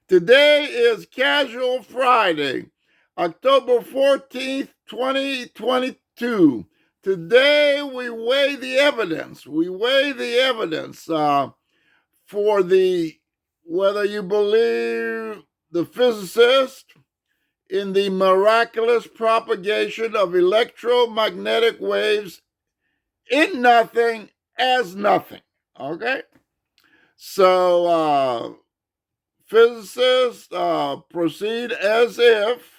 Today is Casual Friday, October 14th, 2022. Today we weigh the evidence. We weigh the evidence for whether you believe the physicist in the miraculous propagation of electromagnetic waves in nothing as nothing. Okay? So, physicists proceed as if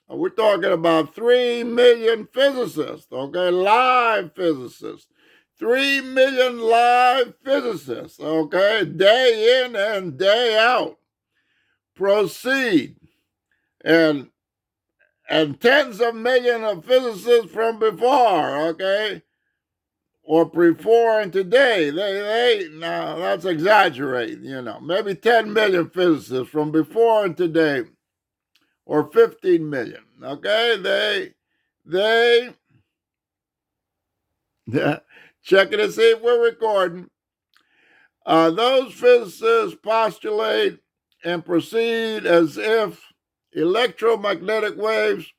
we're talking about 3 million physicists, okay, live physicists, 3 million live physicists, okay, day in and day out, proceed, and tens of millions of physicists from before, okay, or before and today, now that's exaggerating, maybe 10 million physicists from before and today, or 15 million, okay, they checking to see if we're recording. Those physicists postulate and proceed as if electromagnetic waves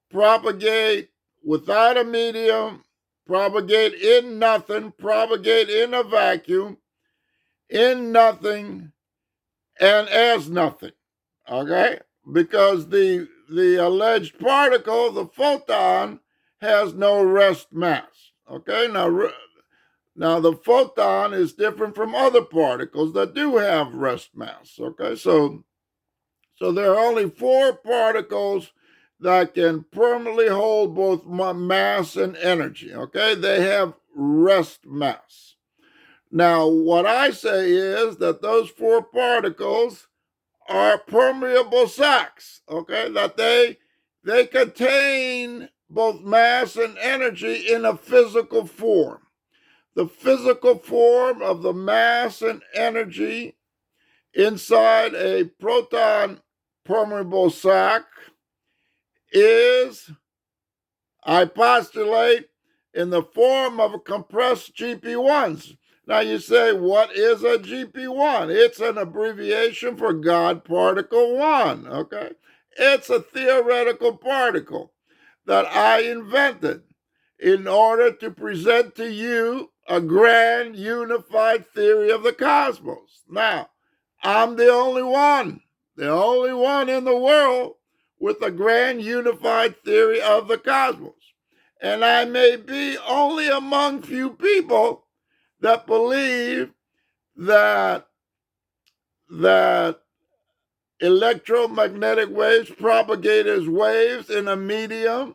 propagate without a medium, propagate in nothing, propagate in a vacuum, in nothing, and as nothing. Okay? Because the alleged particle, the photon, has no rest mass. Okay? Now the photon is different from other particles that do have rest mass. Okay? So there are only 4 particles that can permanently hold both mass and energy. Okay, they have rest mass. Now, what I say is that those 4 particles are permeable sacs. Okay, that they contain both mass and energy in a physical form. The physical form of the mass and energy inside a proton permeable sac is, I postulate, in the form of compressed GP1s. Now you say, what is a GP1? It's an abbreviation for God Particle 1, okay? It's a theoretical particle that I invented in order to present to you a grand unified theory of the cosmos. Now, I'm the only one in the world with a grand unified theory of the cosmos. And I may be only among few people that believe that electromagnetic waves propagate as waves in a medium.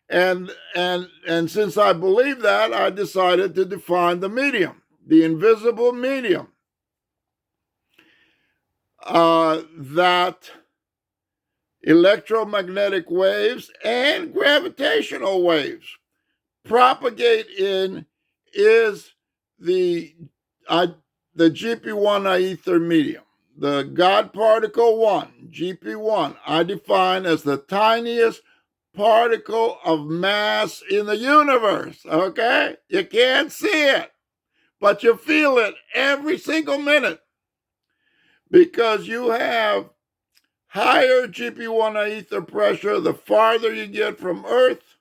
And since I believe that, I decided to define the medium, the invisible medium. That electromagnetic waves and gravitational waves propagate in is the GP1 Aether medium. The God particle 1, GP1, I define as the tiniest particle of mass in the universe, okay? You can't see it, but you feel it every single minute because you have higher GP1 Aether pressure the farther you get from Earth,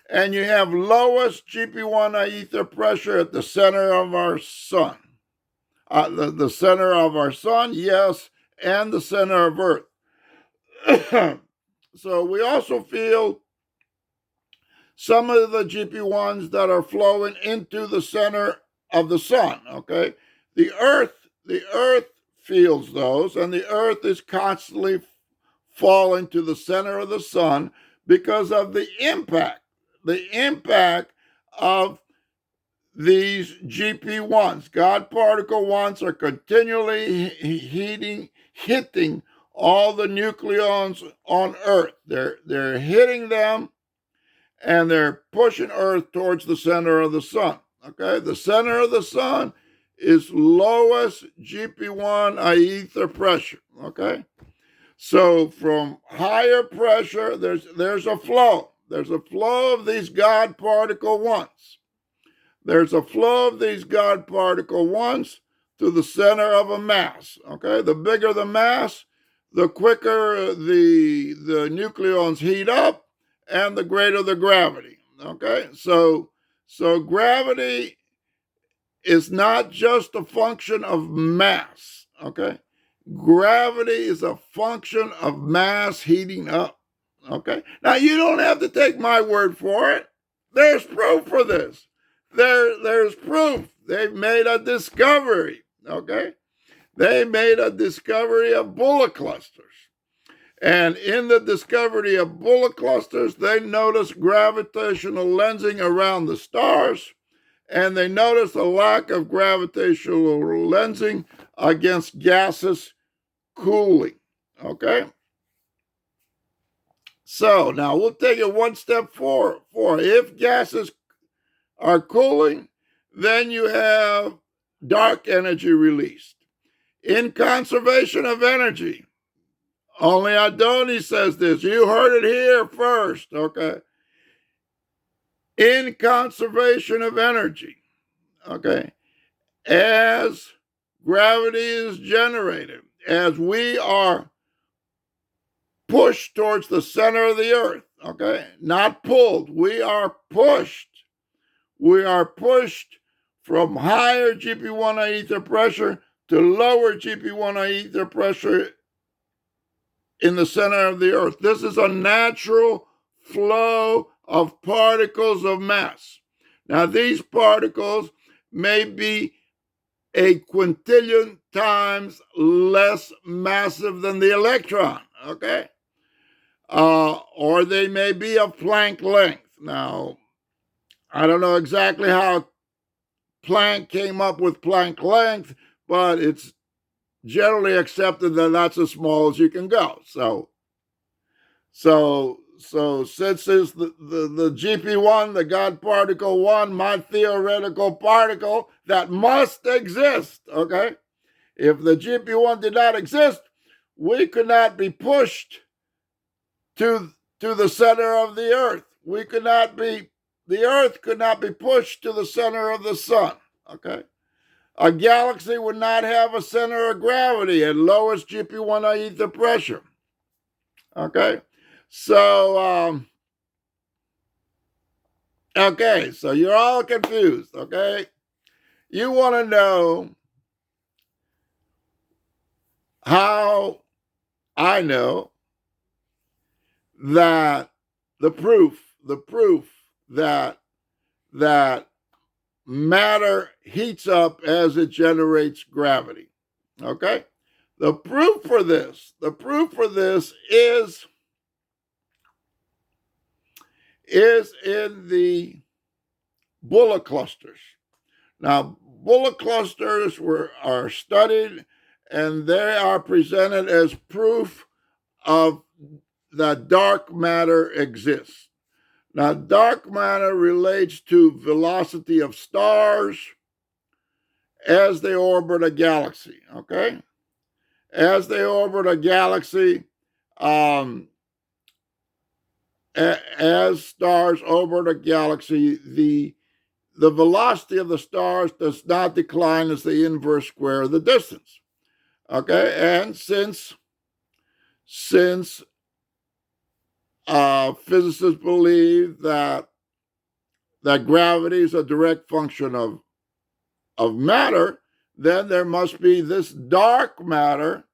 and you have lowest GP1 Aether pressure at the center of our sun. The center of our sun, yes, and the center of Earth. So we also feel some of the GP1s that are flowing into the center of the sun, okay? The Earth feels those, and the Earth is constantly falling to the center of the sun because of the impact of these GP1s. God particle 1s are continually hitting all the nucleons on Earth. They're hitting them, and they're pushing Earth towards the center of the sun. Okay, the center of the sun is lowest GP1 Aether pressure. Okay, so from higher pressure, there's a flow. There's a flow of these God particle 1s. There's a flow of these God particle 1s to the center of a mass. Okay, the bigger the mass, the quicker the nucleons heat up, and the greater the gravity. Okay, so gravity is not just a function of mass. Okay, gravity is a function of mass heating up. Okay, now you don't have to take my word for it. There's proof for this. There's proof. They've made a discovery. Okay, they made a discovery of bullet clusters. And in the discovery of bullet clusters, they noticed gravitational lensing around the stars, and they noticed a lack of gravitational lensing against gaseous cooling. Okay? So now we'll take it one step forward. If gases are cooling, then you have dark energy released. In conservation of energy, only Adoni says this. You heard it here first, okay? In conservation of energy, okay, as gravity is generated, as we are pushed towards the center of the earth, okay, not pulled, we are pushed. We are pushed from higher GP1 ether pressure to lower GP1 ether pressure in the center of the earth. This is a natural flow of particles of mass. Now, these particles may be a quintillion times less massive than the electron, okay? Or they may be of Planck length. Now, I don't know exactly how Planck came up with Planck length, but it's generally accepted that that's as small as you can go. So since it's the GP1, the God particle 1, my theoretical particle that must exist, okay? If the GP1 did not exist, we could not be pushed to the center of the earth. The earth could not be pushed to the center of the sun, okay? A galaxy would not have a center of gravity at lowest GP1 ether pressure. Okay? So, okay, so you're all confused, okay? You want to know how I know that the proof that matter heats up as it generates gravity. Okay? The proof for this is in the bullet clusters. Now, bullet clusters are studied, and they are presented as proof of that dark matter exists. Now, dark matter relates to velocity of stars as they orbit a galaxy, okay? As they orbit a galaxy, as stars orbit a galaxy, the velocity of the stars does not decline as the inverse square of the distance, okay? And since physicists believe that gravity is a direct function of matter, then there must be this dark matter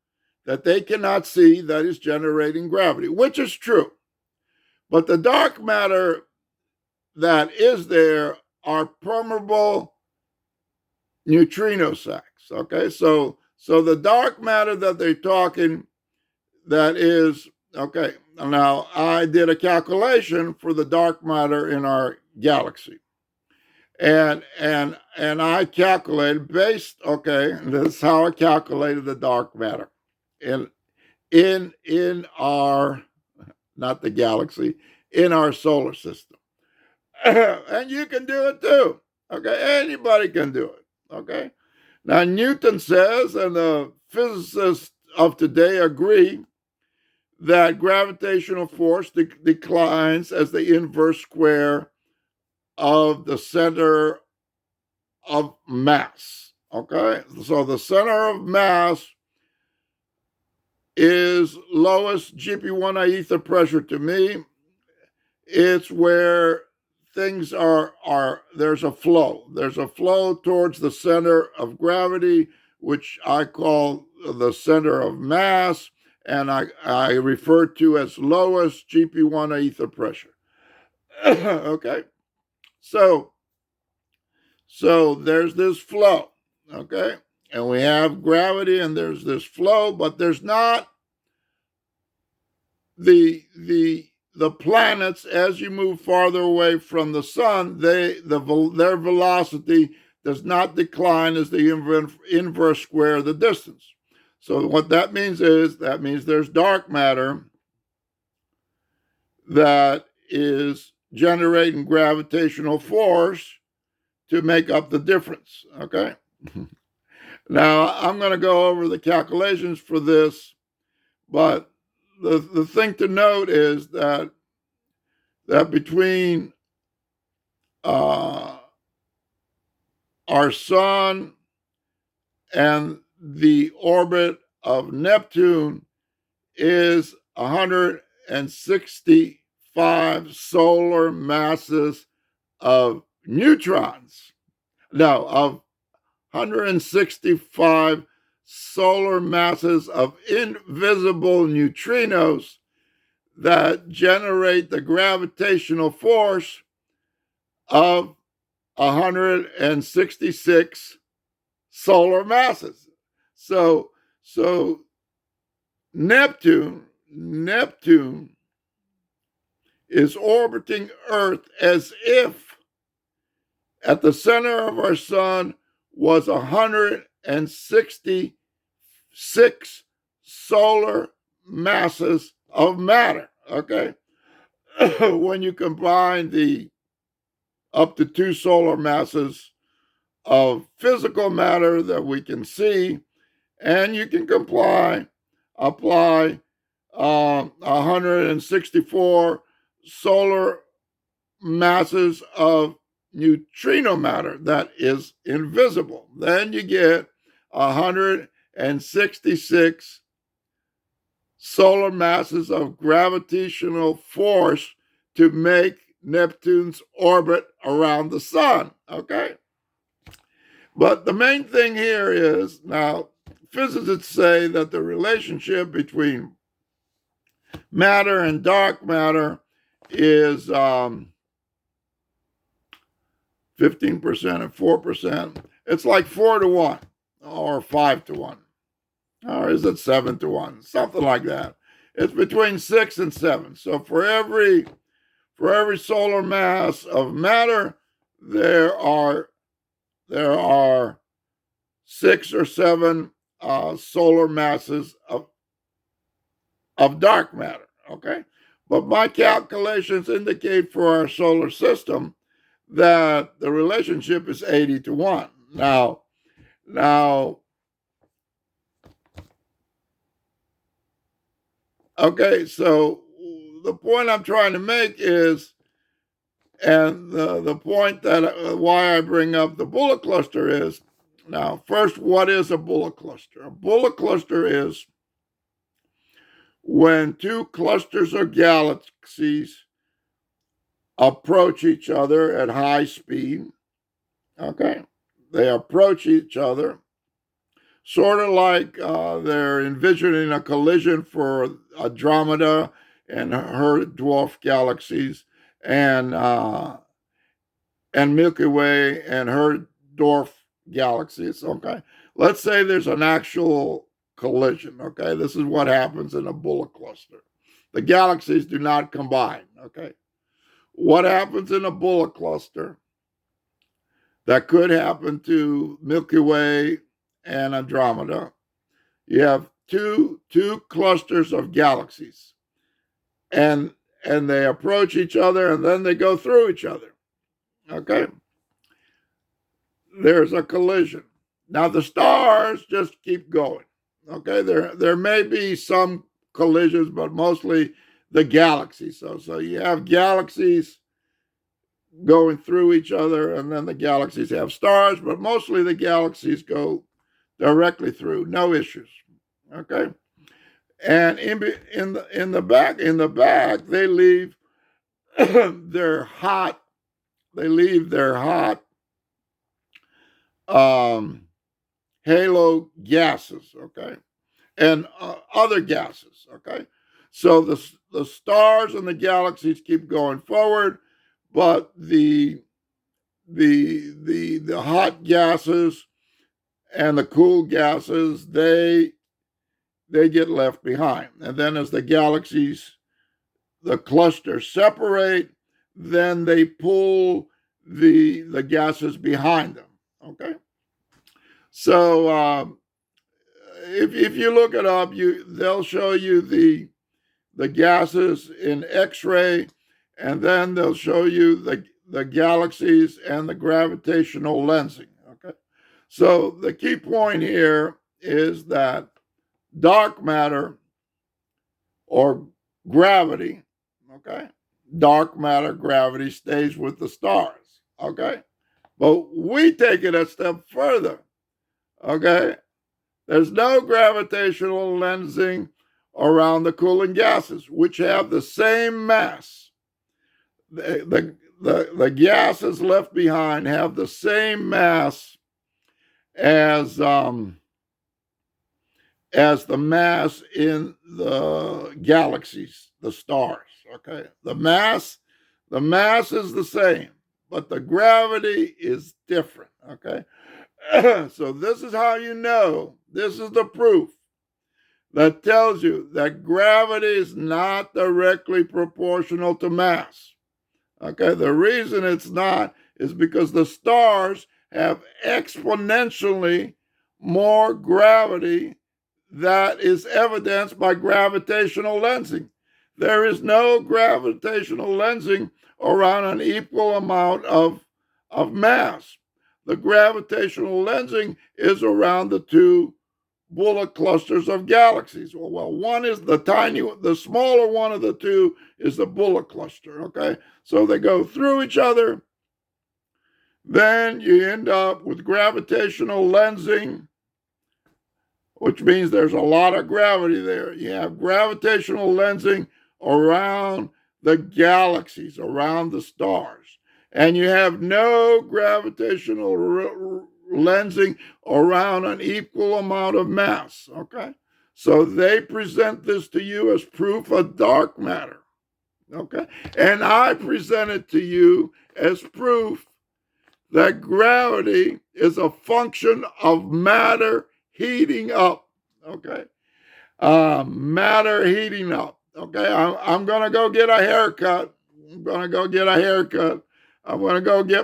that they cannot see that is generating gravity, which is true. But the dark matter that is there are permeable neutrino sacs, okay? So the dark matter that they're talking, that is, okay, now I did a calculation for the dark matter in our galaxy. And I calculated based, okay, this is how I calculated the dark matter in our, not the galaxy, in our solar system. And you can do it too. Okay, anybody can do it. Okay. Now Newton says, and the physicists of today agree, that gravitational force declines as the inverse square of the center of mass. Okay, so the center of mass is lowest GP1 ether pressure to me. It's where things are there's a flow. There's a flow towards the center of gravity, which I call the center of mass, and I refer to as lowest GP1 ether pressure. Okay, so there's this flow, okay, and we have gravity, and there's this flow, but there's not the planets. As you move farther away from the sun, their velocity does not decline as the inverse square of the distance. So what that means is there's dark matter that is generating gravitational force to make up the difference. Okay. Now I'm going to go over the calculations for this, but the thing to note is that between our sun and the orbit of Neptune is 165 solar masses of neutrons. No, of 165 solar masses of invisible neutrinos that generate the gravitational force of 166 solar masses. So Neptune is orbiting Earth as if at the center of our sun was 166 solar masses of matter. Okay. When you combine the up to 2 solar masses of physical matter that we can see, and you can apply 164 solar masses of neutrino matter that is invisible. Then you get 166 solar masses of gravitational force to make Neptune's orbit around the sun. Okay? But the main thing here is, now, physicists say that the relationship between matter and dark matter is 15% and 4%. It's like 4 to 1 or 5 to 1. Or is it 7 to 1? Something like that. It's between 6 and 7. So for every solar mass of matter, there are 6 or 7 solar masses of dark matter. Okay, but my calculations indicate for our solar system that the relationship is 80 to 1. Now, okay, so the point I'm trying to make is, and the point that why I bring up the bullet cluster is, now, first, what is a bullet cluster? A bullet cluster is when two clusters of galaxies approach each other at high speed. Okay, they approach each other, sort of like they're envisioning a collision for Andromeda and her dwarf galaxies, and Milky Way and her dwarf galaxies. Okay, let's say there's an actual collision. Okay, this is what happens in a bullet cluster. The galaxies do not combine. Okay, what happens in a bullet cluster that could happen to Milky Way and Andromeda? You have two clusters of galaxies, and they approach each other, and then they go through each other. Okay, there's a collision. Now the stars just keep going. Okay, there may be some collisions, but mostly the galaxies. So you have galaxies going through each other, and then the galaxies have stars, but mostly the galaxies go directly through, no issues. Okay, and in the back they leave their hot um, halo gases. Okay, and other gases. Okay, so the stars and the galaxies keep going forward, but the hot gases and the cool gases they get left behind. And then as the galaxies, the clusters separate, then they pull the gases behind them. Okay, so if you look it up, they'll show you the gases in X-ray, and then they'll show you the galaxies and the gravitational lensing. Okay, so the key point here is that dark matter or gravity, okay, dark matter, gravity stays with the stars. Okay, but we take it a step further. Okay, there's no gravitational lensing around the cooling gases, which have the same mass. The gases left behind have the same mass as the mass in the galaxies, the stars. Okay, the mass is the same, but the gravity is different. Okay, so this is how you know. This is the proof that tells you that gravity is not directly proportional to mass. Okay, the reason it's not is because the stars have exponentially more gravity that is evidenced by gravitational lensing. There is no gravitational lensing around an equal amount of mass. The gravitational lensing is around the two bullet clusters of galaxies. Well, one is the smaller one of the two is the bullet cluster. Okay, so they go through each other. Then you end up with gravitational lensing, which means there's a lot of gravity there. You have gravitational lensing around the galaxies, around the stars, and you have no gravitational lensing around an equal amount of mass. Okay, so they present this to you as proof of dark matter. Okay, and I present it to you as proof that gravity is a function of matter heating up. Okay, matter heating up. Okay, I'm gonna go get a haircut. I'm gonna go get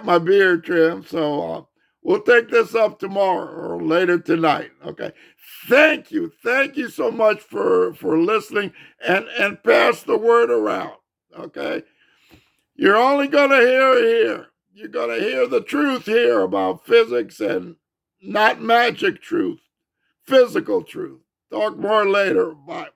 my beard trimmed. So we'll take this up tomorrow or later tonight. Okay. Thank you so much for listening and pass the word around. Okay, you're only gonna hear here. You're gonna hear the truth here about physics and not magic truth, physical truth. Talk more later. Bye.